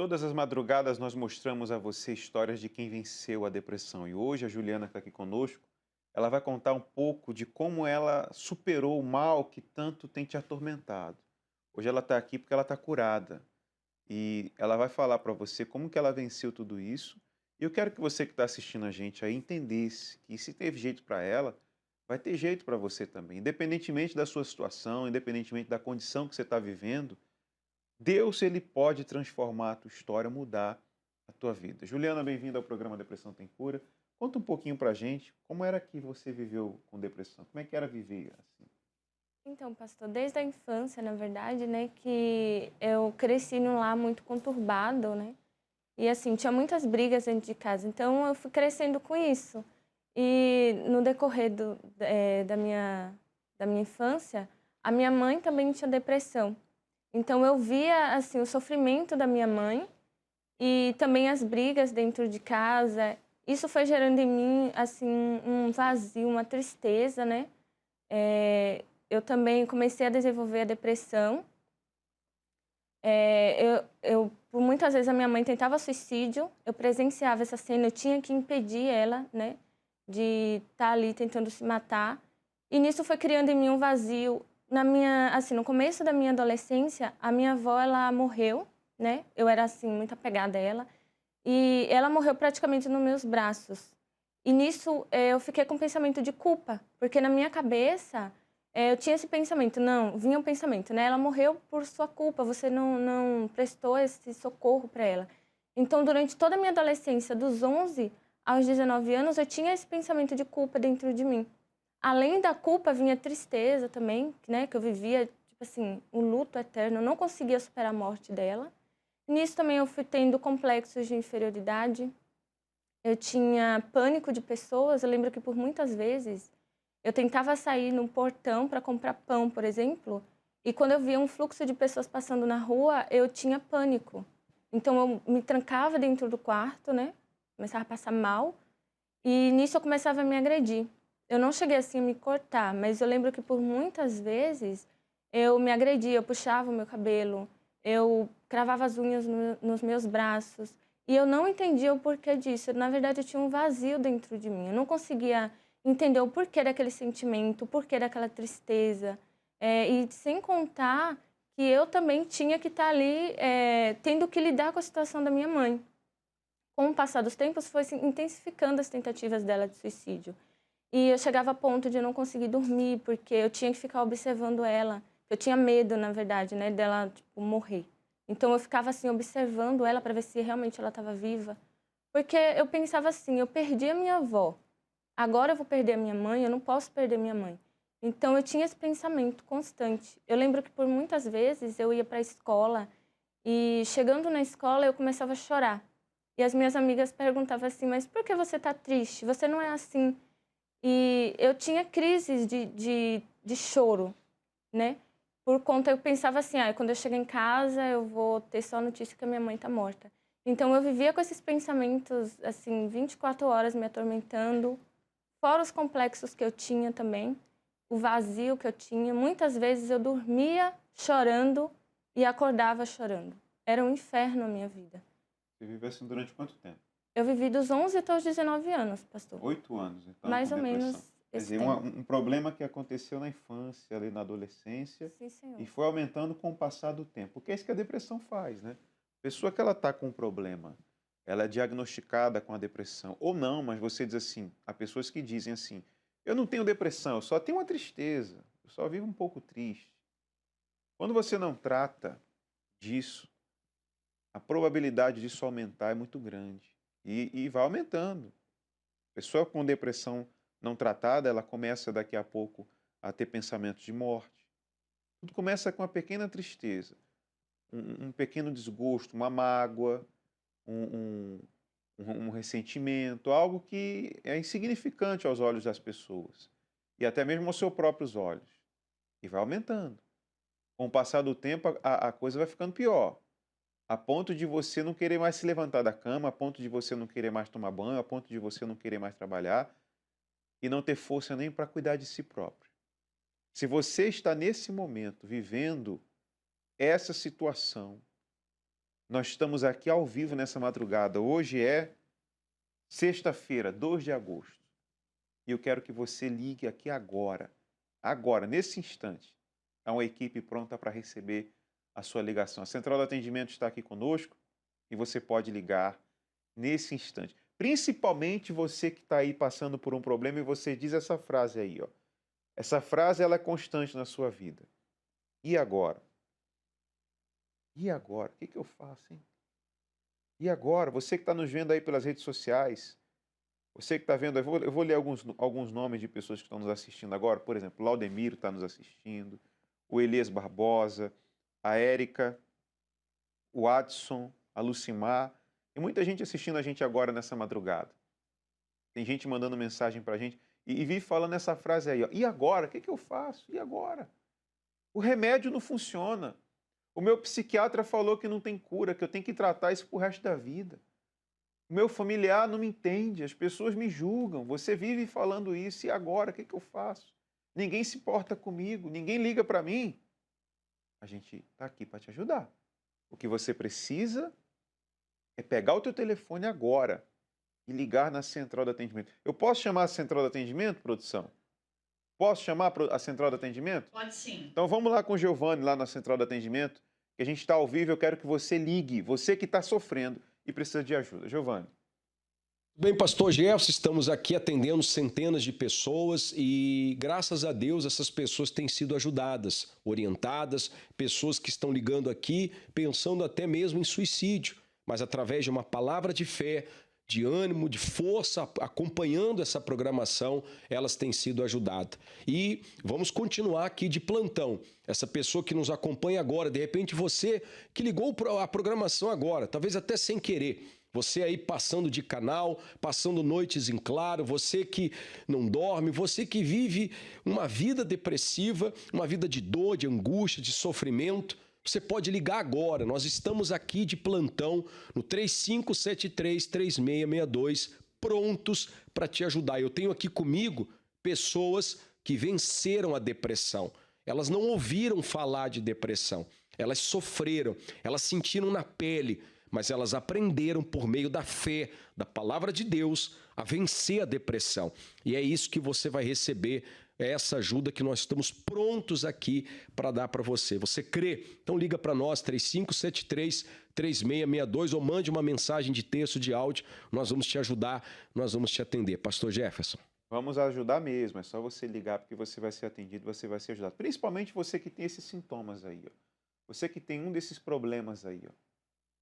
Todas as madrugadas nós mostramos a você histórias de quem venceu a depressão. E hoje a Juliana que está aqui conosco. Ela vai contar um pouco de como ela superou o mal que tanto tem te atormentado. Hoje ela está aqui porque ela está curada. E ela vai falar para você como que ela venceu tudo isso. E eu quero que você que está assistindo a gente aí entendesse que se teve jeito para ela, vai ter jeito para você também. Independentemente da sua situação, independentemente da condição que você está vivendo, Deus, ele pode transformar a tua história, mudar a tua vida. Juliana, bem-vinda ao programa Depressão Tem Cura. Conta um pouquinho pra gente como era que você viveu com depressão. Como é que era viver assim? Então, pastor, desde a infância, na verdade, né, que eu cresci num lar muito conturbado, né? E assim, tinha muitas brigas dentro de casa. Então, eu fui crescendo com isso. E no decorrer da minha infância, a minha mãe também tinha depressão. Então, eu via assim o sofrimento da minha mãe e também as brigas dentro de casa. Isso foi gerando em mim assim um vazio, uma tristeza, né? Eu também comecei a desenvolver a depressão. Por muitas vezes a minha mãe tentava suicídio, eu presenciava essa cena, eu tinha que impedir ela, né, de estar ali tentando se matar. E nisso foi criando em mim um vazio. Assim, no começo da minha adolescência, a minha avó, ela morreu, né? Eu era assim muito apegada a ela, e ela morreu praticamente nos meus braços. E nisso eu fiquei com um pensamento de culpa, porque na minha cabeça eu tinha esse pensamento, não, vinha um pensamento, né? Ela morreu por sua culpa, você não prestou esse socorro para ela. Então, durante toda a minha adolescência, dos 11 aos 19 anos, eu tinha esse pensamento de culpa dentro de mim. Além da culpa, vinha tristeza também, né? Que eu vivia, tipo assim, um luto eterno, eu não conseguia superar a morte dela. Nisso também eu fui tendo complexos de inferioridade. Eu tinha pânico de pessoas. Eu lembro que por muitas vezes eu tentava sair no portão para comprar pão, por exemplo, e quando eu via um fluxo de pessoas passando na rua, eu tinha pânico. Então eu me trancava dentro do quarto, né? Começava a passar mal e nisso eu começava a me agredir. Eu não cheguei assim a me cortar, mas eu lembro que por muitas vezes eu me agredia, eu puxava o meu cabelo, eu cravava as unhas nos meus braços e eu não entendia o porquê disso. Na verdade, eu tinha um vazio dentro de mim. Eu não conseguia entender o porquê daquele sentimento, o porquê daquela tristeza. E sem contar que eu também tinha que estar ali tendo que lidar com a situação da minha mãe. Com o passar dos tempos, foi se intensificando as tentativas dela de suicídio. E eu chegava a ponto de não conseguir dormir, porque eu tinha que ficar observando ela. Eu tinha medo, na verdade, né, dela, tipo, morrer. Então eu ficava assim observando ela para ver se realmente ela estava viva, porque eu pensava assim, eu perdi a minha avó. Agora eu vou perder a minha mãe, eu não posso perder minha mãe. Então eu tinha esse pensamento constante. Eu lembro que por muitas vezes eu ia para a escola e chegando na escola eu começava a chorar. E as minhas amigas perguntavam assim, mas por que você está triste? Você não é assim. E eu tinha crises de choro, né? Por conta, eu pensava assim, quando eu chegar em casa eu vou ter só a notícia que a minha mãe está morta. Então eu vivia com esses pensamentos, assim, 24 horas me atormentando, fora os complexos que eu tinha também, o vazio que eu tinha. Muitas vezes eu dormia chorando e acordava chorando. Era um inferno a minha vida. Você viveu assim durante quanto tempo? Eu vivi dos 11 até os 19 anos, pastor. 8 anos, então, com Mais ou depressão. menos Quer esse dizer, tempo. um problema que aconteceu na infância, ali na adolescência, Sim, e senhor. foi aumentando com o passar do tempo. Porque é isso que a depressão faz, né? A pessoa que ela está com um problema, ela é diagnosticada com a depressão, ou não, mas você diz assim, há pessoas que dizem assim, eu não tenho depressão, eu só tenho uma tristeza, eu só vivo um pouco triste. Quando você não trata disso, a probabilidade disso aumentar é muito grande. E vai aumentando. Pessoa com depressão não tratada, ela começa daqui a pouco a ter pensamentos de morte. Tudo começa com uma pequena tristeza, um pequeno desgosto, uma mágoa, um, um ressentimento, algo que é insignificante aos olhos das pessoas e até mesmo aos seus próprios olhos. E vai aumentando. Com o passar do tempo, a coisa vai ficando pior. A ponto de você não querer mais se levantar da cama, a ponto de você não querer mais tomar banho, a ponto de você não querer mais trabalhar e não ter força nem para cuidar de si próprio. Se você está nesse momento vivendo essa situação, Nós estamos aqui ao vivo nessa madrugada. Hoje é sexta-feira, 2 de agosto. E eu quero que você ligue aqui agora, nesse instante. Há uma equipe pronta para receber a sua ligação. A central de atendimento está aqui conosco e você pode ligar nesse instante. Principalmente você que está aí passando por um problema e você diz essa frase aí, ó. Essa frase ela é constante na sua vida. E agora? E agora? O que eu faço, hein? E agora? Você que está nos vendo aí pelas redes sociais, você que está vendo, eu vou ler alguns nomes de pessoas que estão nos assistindo agora. Por exemplo, o Laudemiro está nos assistindo, o Elias Barbosa, a Érica, o Adson, a Lucimar. Tem muita gente assistindo a gente agora nessa madrugada. Tem gente mandando mensagem para a gente e vive falando essa frase aí, ó. E agora? O que eu faço? E agora? O remédio não funciona. O meu psiquiatra falou que não tem cura, que eu tenho que tratar isso pro resto da vida. O meu familiar não me entende, as pessoas me julgam. Você vive falando isso, e agora? O que eu faço? Ninguém se importa comigo, ninguém liga para mim. A gente está aqui para te ajudar. O que você precisa é pegar o teu telefone agora e ligar na central de atendimento. Eu posso chamar a central de atendimento, produção? Posso chamar a central de atendimento? Pode sim. Então vamos lá com o Giovanni, lá na central de atendimento, que a gente está ao vivo, eu quero que você ligue, você que está sofrendo e precisa de ajuda. Giovanni. Bem, pastor Jefferson, estamos aqui atendendo centenas de pessoas e, graças a Deus, essas pessoas têm sido ajudadas, orientadas, pessoas que estão ligando aqui pensando até mesmo em suicídio, mas através de uma palavra de fé, de ânimo, de força, acompanhando essa programação, elas têm sido ajudadas. E vamos continuar aqui de plantão. Essa pessoa que nos acompanha agora, de repente você que ligou a programação agora, talvez até sem querer, você aí passando de canal, passando noites em claro, você que não dorme, você que vive uma vida depressiva, uma vida de dor, de angústia, de sofrimento, você pode ligar agora. Nós estamos aqui de plantão no 3573-3662, prontos para te ajudar. Eu tenho aqui comigo pessoas que venceram a depressão. Elas não ouviram falar de depressão, elas sofreram, elas sentiram na pele, mas elas aprenderam por meio da fé, da palavra de Deus, a vencer a depressão. E é isso que você vai receber, essa ajuda que nós estamos prontos aqui para dar para você. Você crê? Então liga para nós, 3573-3662, ou mande uma mensagem de texto, de áudio, nós vamos te ajudar, nós vamos te atender. Pastor Jefferson. Vamos ajudar mesmo, é só você ligar porque você vai ser atendido, você vai ser ajudado. Principalmente você que tem esses sintomas aí, ó. Você que tem um desses problemas aí, ó.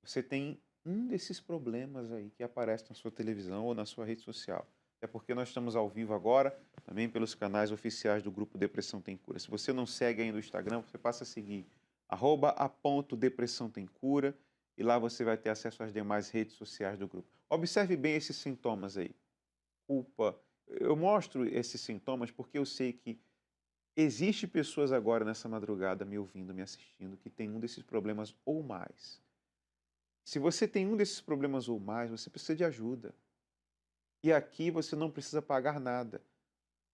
Você tem um desses problemas aí que aparece na sua televisão ou na sua rede social. É porque nós estamos ao vivo agora, também pelos canais oficiais do Grupo Depressão Tem Cura. Se você não segue ainda o Instagram, você passa a seguir @a.depressão tem cura e lá você vai ter acesso às demais redes sociais do grupo. Observe bem esses sintomas aí. Culpa. Eu mostro esses sintomas porque eu sei que existe pessoas agora nessa madrugada me ouvindo, me assistindo, que tem um desses problemas ou mais. Se você tem um desses problemas ou mais, você precisa de ajuda. E aqui você não precisa pagar nada.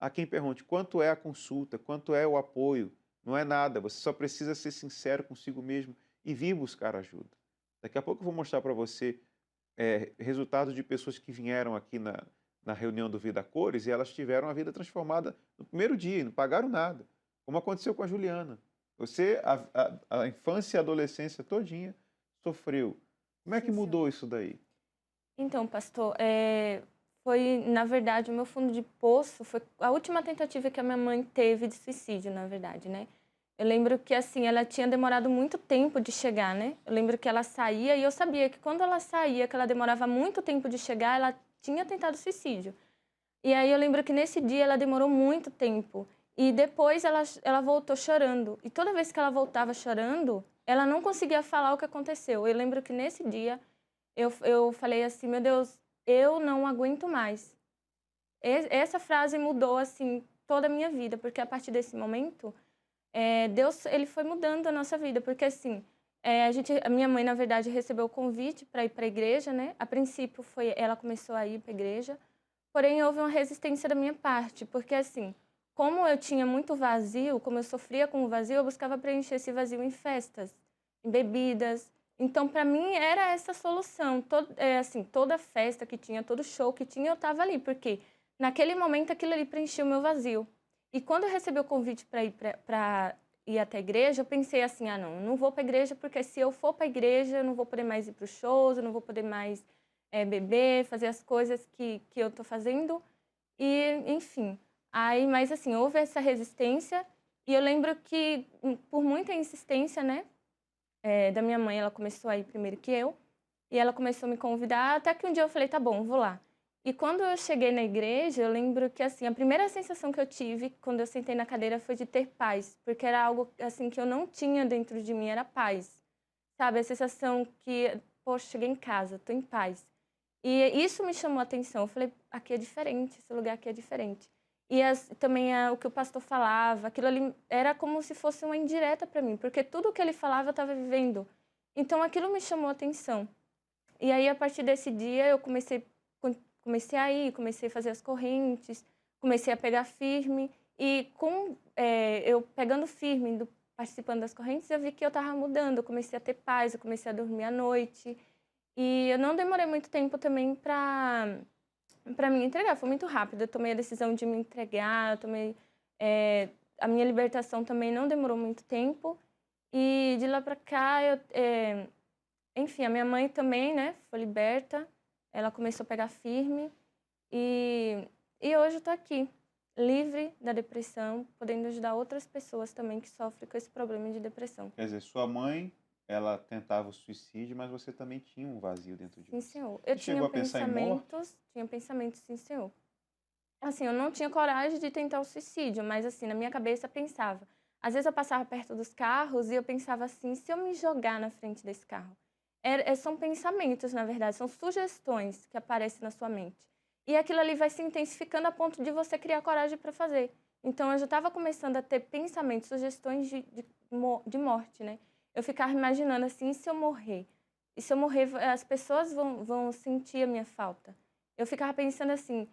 Há quem pergunte quanto é a consulta, quanto é o apoio. Não é nada, você só precisa ser sincero consigo mesmo e vir buscar ajuda. Daqui a pouco eu vou mostrar para você resultados de pessoas que vieram aqui na reunião do Vida Cores e elas tiveram a vida transformada no primeiro dia, não pagaram nada. Como aconteceu com a Juliana. Você, a infância e a adolescência todinha, sofreu. Como é que mudou isso daí? Então, pastor, foi, na verdade, o meu fundo de poço foi a última tentativa que a minha mãe teve de suicídio, na verdade, né? Eu lembro que, assim, ela tinha demorado muito tempo de chegar, né? Eu lembro que ela saía e eu sabia que quando ela saía, que ela demorava muito tempo de chegar, ela tinha tentado suicídio. E aí eu lembro que nesse dia ela demorou muito tempo. E depois ela voltou chorando. E toda vez que ela voltava chorando, ela não conseguia falar o que aconteceu. Eu lembro que nesse dia eu falei assim, meu Deus, eu não aguento mais. Essa frase mudou, assim, toda a minha vida. Porque a partir desse momento, Deus ele foi mudando a nossa vida. Porque, assim, a minha mãe, na verdade, recebeu o convite para ir para a igreja, né? A princípio, ela começou a ir para a igreja. Porém, houve uma resistência da minha parte. Porque, assim, como eu tinha muito vazio, como eu sofria com o vazio, eu buscava preencher esse vazio em festas, em bebidas, Então, para mim, era essa a solução. Assim, toda festa que tinha, todo show que tinha, eu estava ali, porque naquele momento aquilo ali preenchia o meu vazio. E quando eu recebi o convite para ir até a igreja, eu pensei assim: ah, não, eu não vou para a igreja, porque se eu for para a igreja, eu não vou poder mais ir para os shows, eu não vou poder mais beber, fazer as coisas que eu estou fazendo. E, enfim. Aí, mas assim, houve essa resistência, e eu lembro que, por muita insistência, né? Da minha mãe, ela começou a ir primeiro que eu, e ela começou a me convidar, até que um dia eu falei, tá bom, vou lá. E quando eu cheguei na igreja, eu lembro que, assim, a primeira sensação que eu tive quando eu sentei na cadeira foi de ter paz, porque era algo, assim, que eu não tinha dentro de mim, era paz, sabe? A sensação que, poxa, cheguei em casa, tô em paz. E isso me chamou a atenção, eu falei, aqui é diferente, esse lugar aqui é diferente. E também o que o pastor falava, aquilo ali era como se fosse uma indireta para mim, porque tudo o que ele falava eu estava vivendo. Então aquilo me chamou a atenção. E aí, a partir desse dia, eu comecei a ir, comecei a fazer as correntes, comecei a pegar firme. E eu pegando firme, participando das correntes, eu vi que eu estava mudando, eu comecei a ter paz, eu comecei a dormir à noite. E eu não demorei muito tempo também para me entregar, foi muito rápido. Eu tomei a decisão de me entregar, a minha libertação também não demorou muito tempo. E de lá para cá, enfim, a minha mãe também, né, foi liberta. Ela começou a pegar firme e hoje eu tô aqui, livre da depressão, podendo ajudar outras pessoas também que sofrem com esse problema de depressão. Quer dizer, sua mãe, ela tentava o suicídio, mas você também tinha um vazio dentro de Sim, você. senhor. Eu Você chegou a pensar em morte? tinha pensamentos, sim, senhor. Assim, eu não tinha coragem de tentar o suicídio, mas assim, na minha cabeça pensava. Às vezes eu passava perto dos carros e eu pensava assim, se eu me jogar na frente desse carro? São pensamentos, na verdade, são sugestões que aparecem na sua mente. E aquilo ali vai se intensificando a ponto de você criar coragem para fazer. Então eu já estava começando a ter pensamentos, sugestões de morte, né? Eu ficava imaginando assim, e se eu morrer? E se eu morrer, as pessoas vão sentir a minha falta. Eu ficava pensando assim,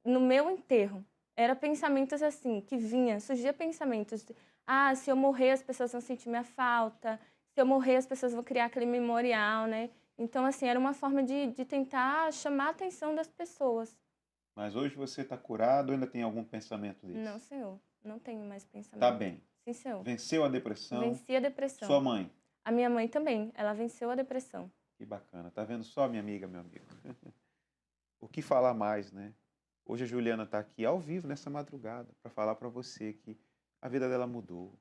no meu enterro, era pensamentos assim, surgia pensamentos de, ah, se eu morrer as pessoas vão sentir minha falta, se eu morrer as pessoas vão criar aquele memorial, né? Então, assim, era uma forma de tentar chamar a atenção das pessoas. Mas hoje você está curado ou ainda tem algum pensamento Não, desse? senhor, não tenho mais Tá pensamento. bem. Sim, senhor. Venceu a depressão. Venci a Sua depressão. mãe? A minha mãe também, ela venceu a depressão. Que bacana. Tá vendo só, minha amiga, meu amigo? O que falar mais, né? Hoje a Juliana está aqui ao vivo nessa madrugada para falar para você que a vida dela mudou.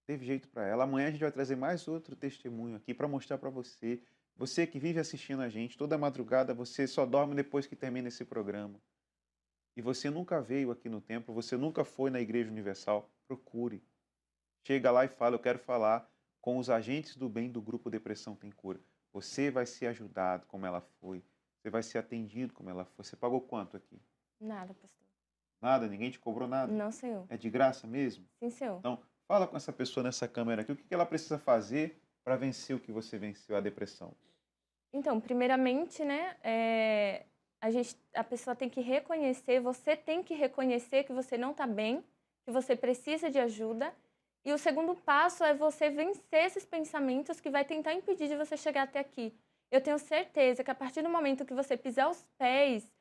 Teve jeito para ela. Amanhã a gente vai trazer mais outro testemunho aqui para mostrar para você. Você que vive assistindo a gente toda madrugada, você só dorme depois que termina esse programa. E você nunca veio aqui no templo, você nunca foi na Igreja Universal, procure. Chega lá e fala, eu quero falar com os agentes do bem do grupo Depressão Tem Cura. Você vai ser ajudado como ela foi. Você vai ser atendido como ela foi. Você pagou quanto aqui? Nada, pastor. Nada? Ninguém te cobrou nada? Não, senhor. É de graça mesmo? Sim, senhor. Então, fala com essa pessoa nessa câmera aqui. O que ela precisa fazer para vencer o que você venceu, a depressão? Então, primeiramente, né, a pessoa tem que reconhecer, você tem que reconhecer que você não está bem, que você precisa de ajuda. E o segundo passo é você vencer esses pensamentos que vai tentar impedir de você chegar até aqui. Eu tenho certeza que a partir do momento que você pisar os pés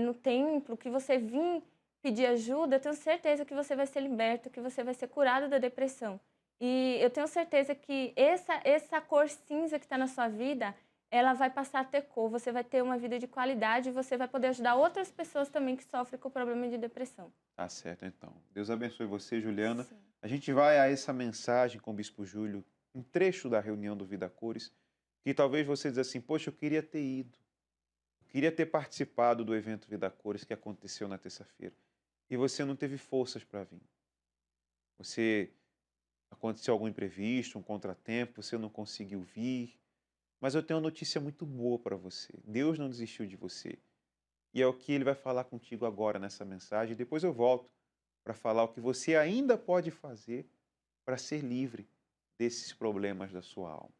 no templo, que você vir pedir ajuda, eu tenho certeza que você vai ser liberto, que você vai ser curado da depressão. E eu tenho certeza que essa cor cinza que está na sua vida, ela vai passar a ter cor, você vai ter uma vida de qualidade e você vai poder ajudar outras pessoas também que sofrem com o problema de depressão. Tá certo, então. Deus abençoe você, Juliana. Sim. A gente vai a essa mensagem com o Bispo Júlio, um trecho da reunião do Vida Cores, que talvez você diz assim, poxa, eu queria ter ido. Eu queria ter participado do evento Vida Cores que aconteceu na terça-feira. E você não teve forças para vir. Aconteceu algum imprevisto, um contratempo, você não conseguiu vir. Mas eu tenho uma notícia muito boa para você. Deus não desistiu de você. E é o que ele vai falar contigo agora nessa mensagem. Depois eu volto para falar o que você ainda pode fazer para ser livre desses problemas da sua alma.